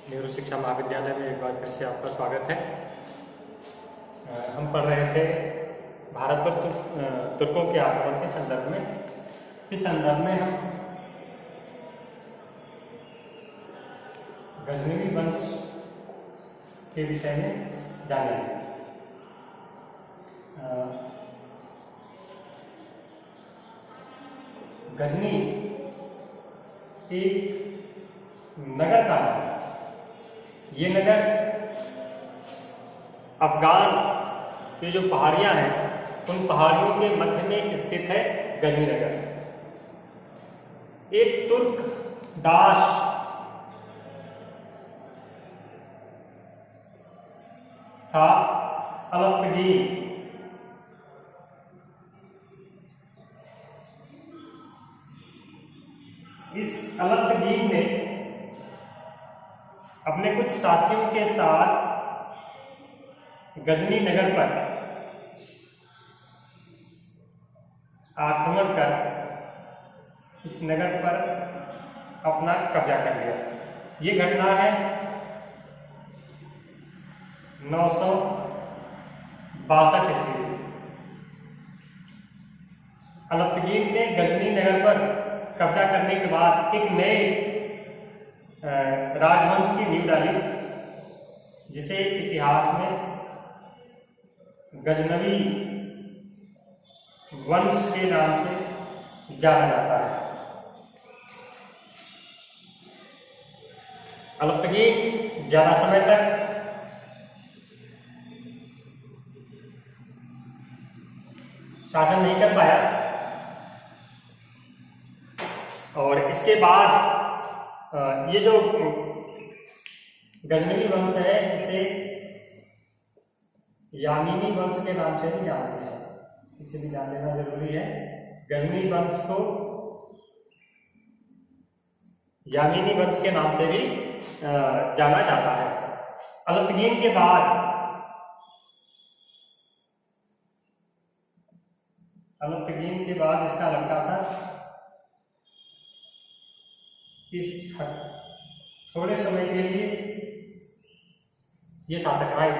नेहरू शिक्षा महाविद्यालय में एक बार फिर से आपका स्वागत है। हम पढ़ रहे थे भारत पर तुर्कों के आक्रमण के संदर्भ में। इस संदर्भ में हम गजनवी वंश के विषय में जानेंगे। गजनी एक नगर का नाम है। ये नगर अफगान की जो पहाड़ियां हैं उन पहाड़ियों के मध्य में स्थित है गजनी नगर। एक तुर्क दास था अलतगीन। इस अलतगीन ने अपने कुछ साथियों के साथ गजनी नगर पर आक्रमण कर इस नगर पर अपना कब्जा कर लिया। ये घटना है 962 ईस्वी में। अलतगीन ने गजनी नगर पर कब्जा करने के बाद एक नए राजवंश की नींव डाली, जिसे इतिहास में गजनवी वंश के नाम से जाना जाता है। अलतगीन ज्यादा समय तक शासन नहीं कर पाया और इसके बाद ये जो गजनवी वंश है इसे यामीनी वंश के नाम से भी जानते हैं। इसे भी जान लेना जरूरी है। गजनवी वंश को यामीनी वंश के नाम से भी जाना जाता है। अलतगीन के बाद इसका लड़का था। थोड़े समय के लिए ये शासक रहा इस।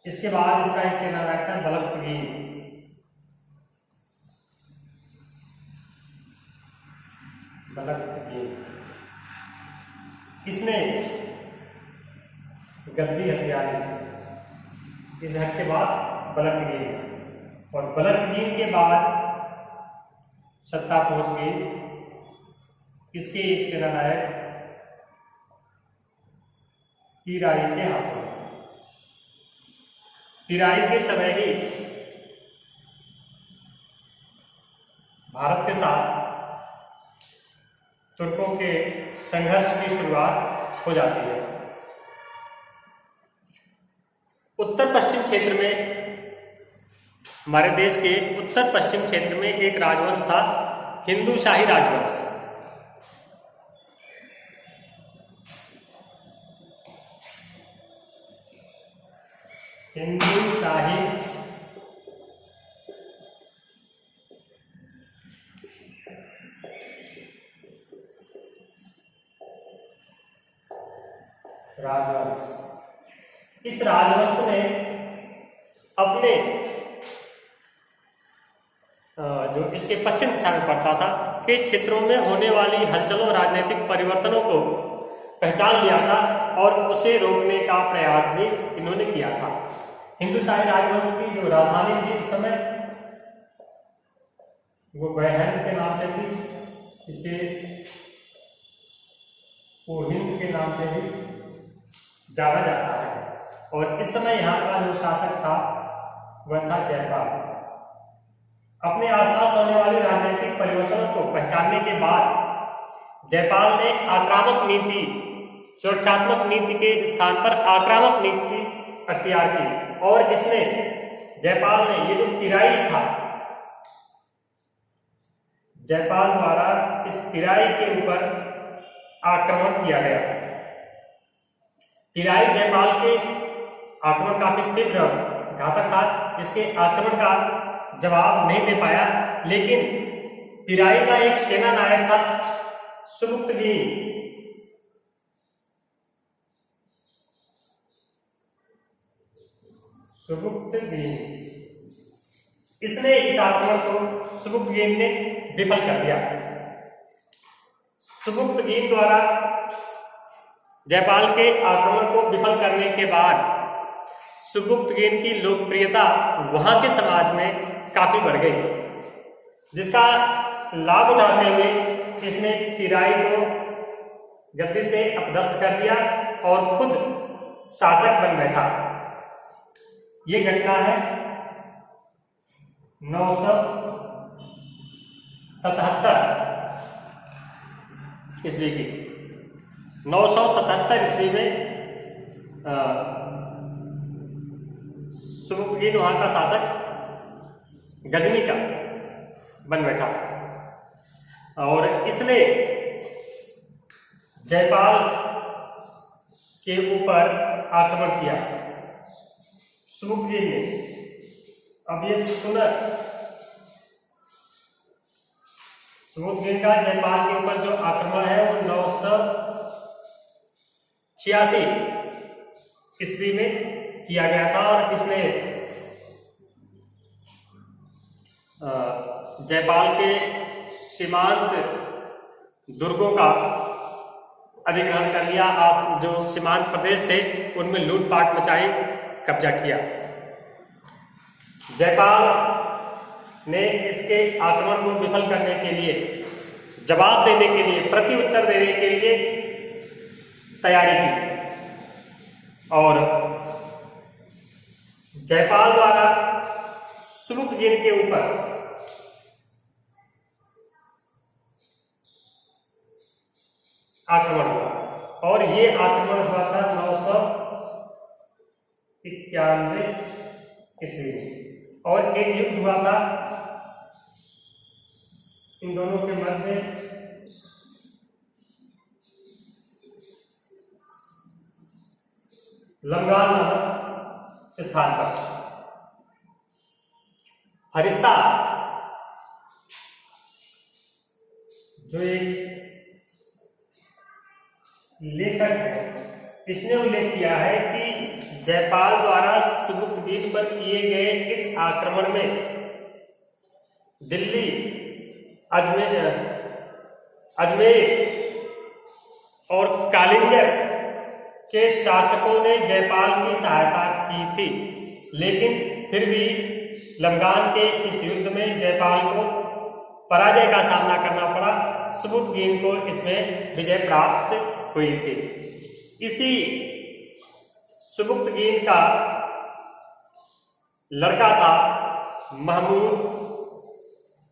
इसके बाद इसका एक सेनानायक था बलतगीन। इसने गद्दी हथिया ली। इस हट के बाद बलतगीन, और बलतगीन के बाद सत्ता पहुंच गई इसके एक सेनानायक पीराई के हाथों। पीराई के समय ही भारत के साथ तुर्कों के संघर्ष की शुरुआत हो जाती है। उत्तर पश्चिम क्षेत्र में, हमारे देश के उत्तर पश्चिम क्षेत्र में एक राजवंश था, हिंदू शाही राजवंश। हिंदू शाही राजवंश। इस राजवंश ने अपने जो इसके पश्चिम दिशा में पड़ता था के क्षेत्रों में होने वाली हलचलों, राजनीतिक परिवर्तनों को पहचान लिया था और उसे रोकने का प्रयास भी इन्होंने किया था। हिंदू शाही राजवंश की जो राजधानी थी उस समय वो वहन के नाम से थी। इसे हिंद के नाम से भी जाना जाता है। और इस समय यहाँ का जो शासक था वह था जयपाल। अपने आसपास होने वाली राजनीतिक परिवर्तनों को पहचानने के बाद जयपाल ने आक्रामक नीति, सुरक्षात्मक नीति के स्थान पर आक्रामक नीति अख्तियार की। और इसने जयपाल ने ये जो पीराई था, जयपाल द्वारा इस पीराई के ऊपर आक्रमण किया गया। पीराई जयपाल के आक्रमण काफी तीव्र घातक था। इसके आक्रमण का जवाब नहीं दे पाया, लेकिन पिराई का एक सेना नायक था सुबुक्तगीन इसने इस आक्रमण को सुबुक्तगीन ने विफल कर दिया। सुबुक्तगीन द्वारा जयपाल के आक्रमण को विफल करने के बाद सुबुक्तगीन की लोकप्रियता वहां के समाज में काफी बढ़ गई, जिसका लाभ उठाते हुए इसने पिराई को गद्दी से अपदस्थ कर दिया और खुद शासक बन बैठा। ये घटना है 977 ईस्वी की। 977 ईस्वी में सुबुक्तगीन वहां का शासक गजनी का बन बैठा और इसने जयपाल के ऊपर आक्रमण किया। सुबुक्तगीन ने अब ये सुबुक्तगीन का जयपाल के ऊपर जो आक्रमण है वो 986 ईस्वी में किया गया था और इसने जयपाल के सीमांत दुर्गों का अधिग्रहण कर लिया। जो सीमांत प्रदेश थे उनमें लूटपाट मचाई, कब्जा किया। जयपाल ने इसके आक्रमण को विफल करने के लिए, जवाब देने के लिए, प्रत्युत्तर देने के लिए तैयारी की और जयपाल द्वारा सुबुक्तगीन के ऊपर आक्रमण हुआ और ये आक्रमण हुआ था 991 ईस्वी में और एक युद्ध हुआ था इन दोनों के मध्य लंगाल नामक स्थान पर। फरिश्ता जो एक लेखक है, इसने उल्लेख किया है कि जयपाल द्वारा सुबुक्तगीन पर किए गए इस आक्रमण में दिल्ली, अजमेर और कालिंगर के शासकों ने जयपाल की सहायता की थी, लेकिन फिर भी लंगान के इस युद्ध में जयपाल को पराजय का सामना करना पड़ा। सुबुक्तगीन को इसमें विजय प्राप्त हुई थी। इसी सुबुक्तगीन का लड़का था महमूद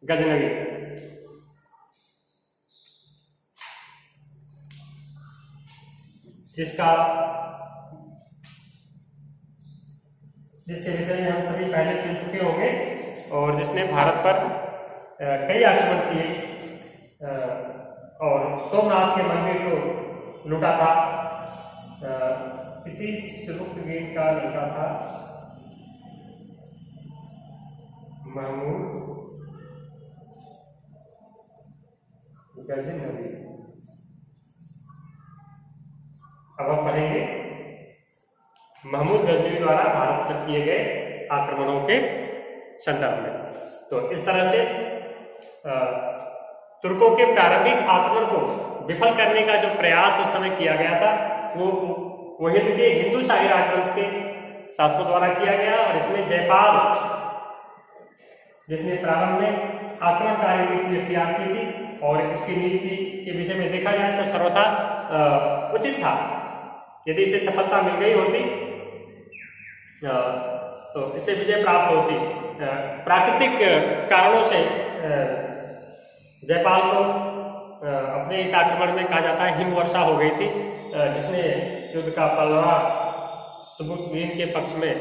गजनवी। जिसके विषय में हम सभी पहले सुन चुके होंगे और जिसने भारत पर कई आक्रमण किए और सोमनाथ के मंदिर को लूटा था। इसी सुबुक्तगीन का लड़का था महमूद गजनवी। अब हम पढ़ेंगे महमूद गजनवी द्वारा भारत पर किए गए आक्रमणों के संदर्भ में। तो इस तरह से तुर्कों के प्रारंभिक आक्रमण को विफल करने का जो प्रयास उस समय किया गया था वो हिंद के हिंदू शाही राजवंश के शासकों द्वारा किया गया और इसमें जयपाल जिसने प्रारंभ में आक्रमणकारी नीति अख्तियार की थी और इसकी नीति के विषय में देखा जाए तो सर्वथा उचित था। यदि इसे सफलता मिल गई होती तो इससे विजय प्राप्त होती। प्राकृतिक कारणों से जयपाल को अपने इस आक्रमण में कहा जाता है हिमवर्षा हो गई थी, जिसने युद्ध का पलड़ा सुबुक्तगीन के पक्ष में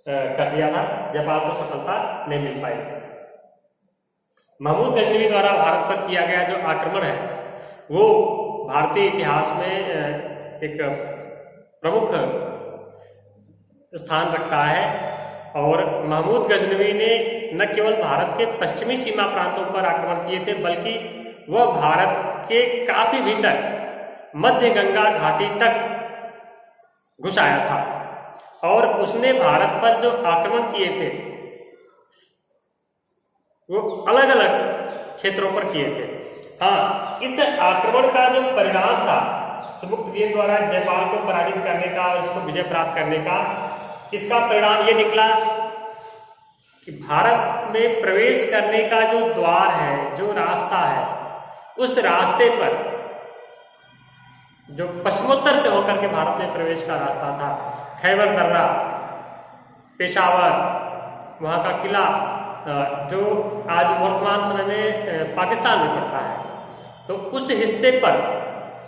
कर दिया था। जयपाल को सफलता नहीं मिल पाई। महमूद गजनवी द्वारा भारत पर किया गया जो आक्रमण है वो भारतीय इतिहास में एक प्रमुख स्थान रखता है और महमूद गजनवी ने न केवल भारत के पश्चिमी सीमा प्रांतों पर आक्रमण किए थे बल्कि वह भारत के काफी भीतर मध्य गंगा घाटी तक घुस आया था और उसने भारत पर जो आक्रमण किए थे वो अलग अलग क्षेत्रों पर किए थे। हाँ, इस आक्रमण का जो परिणाम था समुद्रगुप्त द्वारा जयपाल को पराजित करने का और इसको विजय प्राप्त करने का, इसका परिणाम ये निकला कि भारत में प्रवेश करने का जो द्वार है, जो रास्ता है, उस रास्ते पर जो पश्चिमोत्तर से होकर के भारत में प्रवेश का रास्ता था, खैबर दर्रा, पेशावर, वहाँ का किला जो आज वर्तमान समय में पाकिस्तान में पड़ता है, तो उस हिस्से पर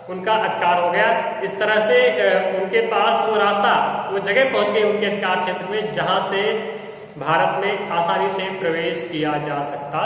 उनका अधिकार हो गया। इस तरह से उनके पास वो रास्ता, वो जगह पहुंच गई उनके अधिकार क्षेत्र में जहां से भारत में आसानी से प्रवेश किया जा सकता